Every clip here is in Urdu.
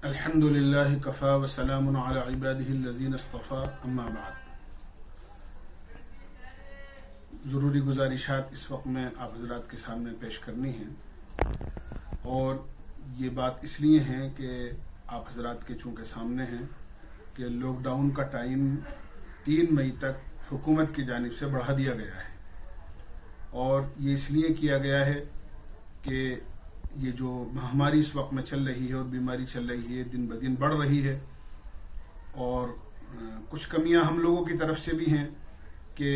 الحمد للہ کفا وسلام علی عبادہ الذین اصطفیٰ اما بعد۔ ضروری گزارشات اس وقت میں آپ حضرات کے سامنے پیش کرنی ہیں، اور یہ بات اس لیے ہیں کہ آپ حضرات کے چونکہ سامنے ہیں کہ لاک ڈاؤن کا ٹائم 3 مئی تک حکومت کی جانب سے بڑھا دیا گیا ہے، اور یہ اس لیے کیا گیا ہے کہ یہ جو مہاماری اس وقت میں چل رہی ہے اور بیماری چل رہی ہے دن بدن بڑھ رہی ہے، اور کچھ کمیاں ہم لوگوں کی طرف سے بھی ہیں کہ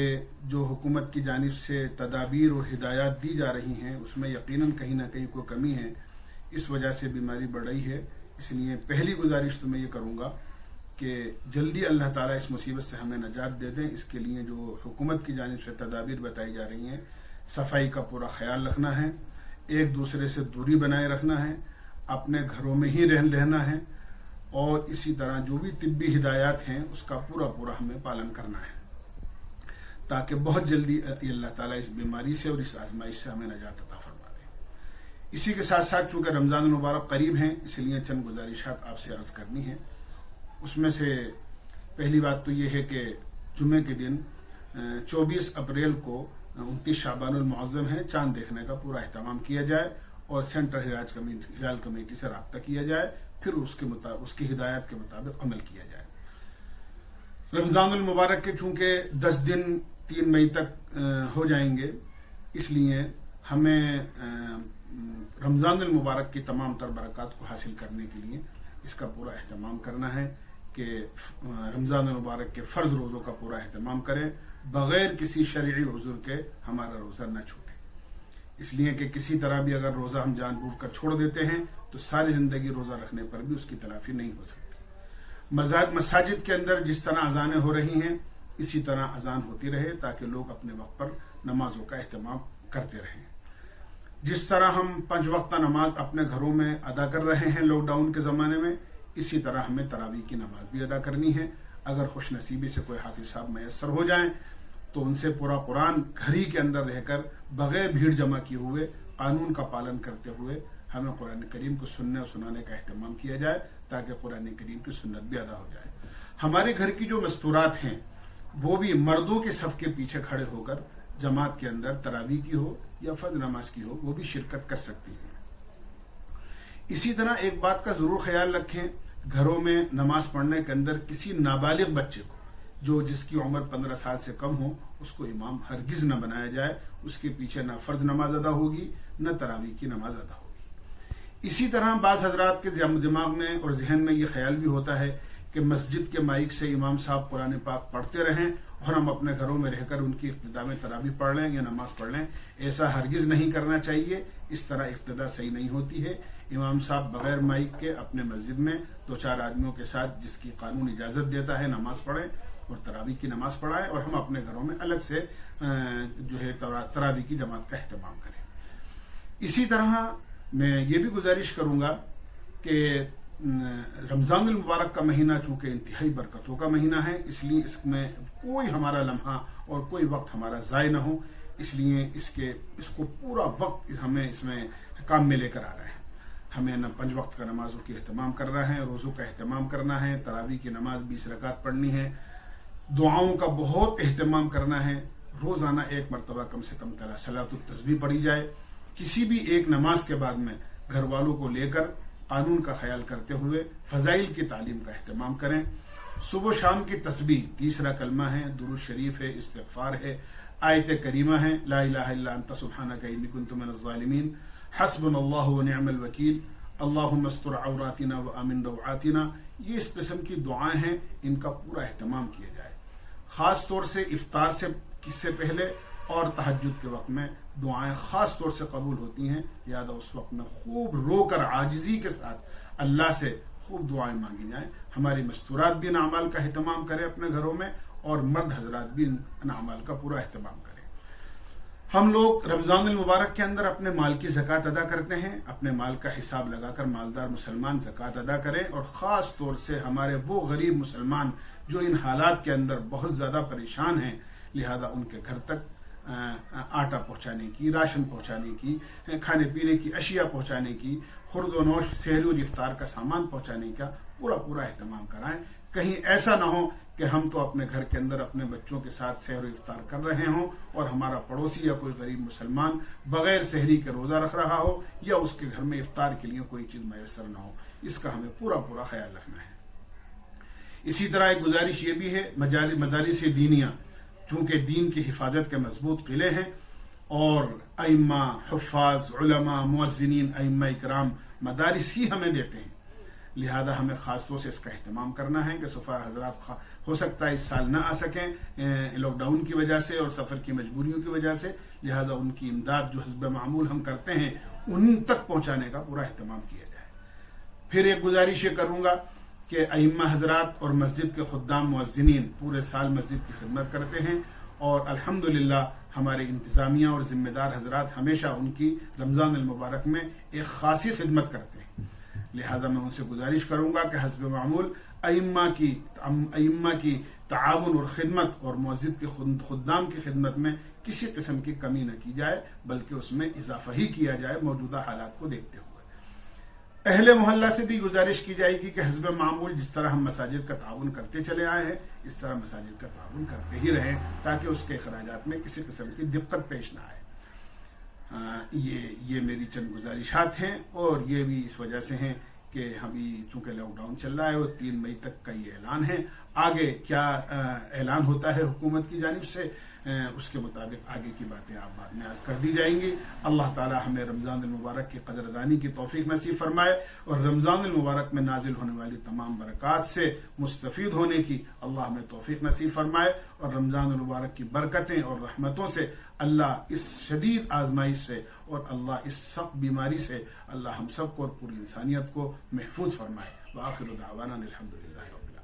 جو حکومت کی جانب سے تدابیر اور ہدایات دی جا رہی ہیں اس میں یقیناً کہیں نہ کہیں کوئی کمی ہے، اس وجہ سے بیماری بڑھ رہی ہے۔ اس لیے پہلی گزارش تو میں یہ کروں گا کہ جلدی اللہ تعالیٰ اس مصیبت سے ہمیں نجات دے دیں۔ اس کے لیے جو حکومت کی جانب سے تدابیر بتائی جا رہی ہیں، صفائی کا پورا خیال رکھنا ہے، ایک دوسرے سے دوری بنائے رکھنا ہے، اپنے گھروں میں ہی رہنا ہے، اور اسی طرح جو بھی طبی ہدایات ہیں اس کا پورا ہمیں پالن کرنا ہے، تاکہ بہت جلدی اللہ تعالیٰ اس بیماری سے اور اس آزمائش سے ہمیں نجات عطا فرما دے۔ اسی کے ساتھ ساتھ چونکہ رمضان المبارک قریب ہیں، اس لیے چند گزارشات آپ سے عرض کرنی ہیں۔ اس میں سے پہلی بات تو یہ ہے کہ جمعے کے دن 24 اپریل کو 29 شعبان المعظم ہے، چاند دیکھنے کا پورا اہتمام کیا جائے اور سینٹرل ہلال کمیٹی سے رابطہ کیا جائے، پھر اس کی ہدایات کے مطابق عمل کیا جائے۔ رمضان المبارک کے چونکہ 10 دن 3 مئی تک ہو جائیں گے، اس لیے ہمیں رمضان المبارک کی تمام تر برکات کو حاصل کرنے کے لیے اس کا پورا اہتمام کرنا ہے کہ رمضان المبارک کے فرض روزوں کا پورا اہتمام کریں، بغیر کسی شرعی عذر کے ہمارا روزہ نہ چھوٹے۔ اس لیے کہ کسی طرح بھی اگر روزہ ہم جان بوجھ کر چھوڑ دیتے ہیں تو ساری زندگی روزہ رکھنے پر بھی اس کی تلافی نہیں ہو سکتی۔ مساجد کے اندر جس طرح اذانیں ہو رہی ہیں اسی طرح اذان ہوتی رہے، تاکہ لوگ اپنے وقت پر نمازوں کا اہتمام کرتے رہیں۔ جس طرح ہم 5 وقتہ نماز اپنے گھروں میں ادا کر رہے ہیں لاک ڈاؤن کے زمانے میں، اسی طرح ہمیں تراویح کی نماز بھی ادا کرنی ہے۔ اگر خوش نصیبی سے کوئی حافظ صاحب میسر ہو جائیں تو ان سے پورا قرآن گھر ہی کے اندر رہ کر بغیر بھیڑ جمع کیے ہوئے قانون کا پالن کرتے ہوئے ہمیں قرآن کریم کو سننے اور سنانے کا اہتمام کیا جائے، تاکہ قرآن کریم کی سنت بھی ادا ہو جائے۔ ہمارے گھر کی جو مستورات ہیں وہ بھی مردوں کے صف کے پیچھے کھڑے ہو کر جماعت کے اندر تراویح کی ہو یا فرض نماز کی ہو وہ بھی شرکت کر سکتی ہیں۔ اسی طرح ایک بات کا ضرور خیال رکھیں، گھروں میں نماز پڑھنے کے اندر کسی نابالغ بچے کو جس کی عمر 15 سال سے کم ہو اس کو امام ہرگز نہ بنایا جائے، اس کے پیچھے نہ فرض نماز ادا ہوگی نہ تراویح کی نماز ادا ہوگی۔ اسی طرح بعض حضرات کے دماغ میں اور ذہن میں یہ خیال بھی ہوتا ہے کہ مسجد کے مائک سے امام صاحب قرآن پاک پڑھتے رہیں اور ہم اپنے گھروں میں رہ کر ان کی ابتدا میں تراویح پڑھ لیں یا نماز پڑھ لیں۔ ایسا ہرگز نہیں کرنا چاہیے، اس طرح ابتدا صحیح نہیں ہوتی ہے۔ امام صاحب بغیر مائک کے اپنے مسجد میں 2-4 آدمیوں کے ساتھ جس کی قانون اجازت دیتا ہے نماز پڑھیں اور تراویح کی نماز پڑھائیں، اور ہم اپنے گھروں میں الگ سے تراویح کی جماعت کا اہتمام کریں۔ اسی طرح میں یہ بھی گزارش کروں گا کہ رمضان المبارک کا مہینہ چونکہ انتہائی برکتوں کا مہینہ ہے، اس لیے اس میں کوئی ہمارا لمحہ اور کوئی وقت ہمارا ضائع نہ ہو، اس لیے اس کو پورا وقت ہمیں اس میں کام میں لے کر آ رہے ہیں۔ ہمیں 5 وقت کا نمازوں کی اہتمام کرنا ہے، روزوں کا اہتمام کرنا ہے، تراویح کی نماز 20 رکعت پڑھنی ہے، دعاؤں کا بہت اہتمام کرنا ہے، روزانہ 1 مرتبہ کم سے کم صلاۃ التسبیح پڑھی جائے۔ کسی بھی ایک نماز کے بعد میں گھر والوں کو لے کر قانون کا خیال کرتے ہوئے فضائل کی تعلیم کا اہتمام کریں۔ صبح و شام کی تسبیح 30 کلمہ ہے، درود شریف ہے، استغفار ہے، آیت کریمہ ہے، لا الہ الا انت سبحانک انی کنت من الظالمین، حسبنا اللہ ونعم الوکیل، اللہم استر عوراتنا وامن روعاتنا۔ یہ اس قسم کی دعائیں ہیں، ان کا پورا اہتمام کیا جائے۔ خاص طور سے افطار سے پہلے اور تہجد کے وقت میں دعائیں خاص طور سے قبول ہوتی ہیں، لہذا اس وقت میں خوب رو کر عاجزی کے ساتھ اللہ سے خوب دعائیں مانگی جائیں۔ ہماری مستورات بھی ان اعمال کا اہتمام کریں اپنے گھروں میں، اور مرد حضرات بھی ان اعمال کا پورا اہتمام کریں۔ ہم لوگ رمضان المبارک کے اندر اپنے مال کی زکوٰۃ ادا کرتے ہیں، اپنے مال کا حساب لگا کر مالدار مسلمان زکوٰۃ ادا کریں، اور خاص طور سے ہمارے وہ غریب مسلمان جو ان حالات کے اندر بہت زیادہ پریشان ہیں، لہذا ان کے گھر تک آٹا پہنچانے کی، راشن پہنچانے کی، کھانے پینے کی اشیاء پہنچانے کی، خورد و نوش سحری اور افطار کا سامان پہنچانے کا پورا اہتمام کرائیں. کہیں ایسا نہ ہو کہ ہم تو اپنے گھر کے اندر اپنے بچوں کے ساتھ سحر و افطار کر رہے ہوں اور ہمارا پڑوسی یا کوئی غریب مسلمان بغیر سحری کے روزہ رکھ رہا ہو یا اس کے گھر میں افطار کے لیے کوئی چیز میسر نہ ہو. اس کا ہمیں پورا خیال رکھنا ہے. اسی طرح ایک گزارش یہ بھی ہے، مدارس دینیہ چونکہ دین کی حفاظت کے مضبوط قلعے ہیں اور ائمہ، حفاظ، علماء، مؤذنین، ائمہ اکرام مدارس ہی ہمیں دیتے ہیں، لہذا ہمیں خاص طور سے اس کا اہتمام کرنا ہے کہ سفار حضرات ہو سکتا ہے اس سال نہ آ سکیں لاک ڈاؤن کی وجہ سے اور سفر کی مجبوریوں کی وجہ سے، لہذا ان کی امداد جو حسب معمول ہم کرتے ہیں ان تک پہنچانے کا پورا اہتمام کیا جائے. پھر ایک گزارش یہ کروں گا کہ ائمہ حضرات اور مسجد کے خدام مؤذنین پورے سال مسجد کی خدمت کرتے ہیں اور الحمدللہ ہمارے انتظامیہ اور ذمہ دار حضرات ہمیشہ ان کی رمضان المبارک میں ایک خاصی خدمت کرتے ہیں. لہذا میں ان سے گزارش کروں گا کہ حسب معمول ائمہ کی تعاون اور خدمت اور مسجد کے خدام کی خدمت میں کسی قسم کی کمی نہ کی جائے بلکہ اس میں اضافہ ہی کیا جائے موجودہ حالات کو دیکھتے ہوئے. اہل محلہ سے بھی گزارش کی جائے گی کہ حسب معمول جس طرح ہم مساجد کا تعاون کرتے چلے آئے ہیں اس طرح مساجد کا تعاون کرتے ہی رہیں تاکہ اس کے اخراجات میں کسی قسم کی دقت پیش نہ آئے. یہ میری چند گزارشات ہیں اور یہ بھی اس وجہ سے ہیں کہ ابھی چونکہ لاک ڈاؤن چل رہا ہے اور 3 مئی تک کا یہ اعلان ہے. آگے کیا اعلان ہوتا ہے حکومت کی جانب سے اس کے مطابق آگے کی باتیں آپ بعد میں عرض کر دی جائیں گی. اللہ تعالی ہمیں رمضان المبارک کی قدردانی کی توفیق نصیب فرمائے اور رمضان المبارک میں نازل ہونے والی تمام برکات سے مستفید ہونے کی اللہ ہمیں توفیق نصیب فرمائے اور رمضان المبارک کی برکتیں اور رحمتوں سے اللہ اس شدید آزمائش سے اور اللہ اس سخت بیماری سے اللہ ہم سب کو اور پوری انسانیت کو محفوظ فرمائے. وآخر دعوانا الحمدللہ رب العالمین.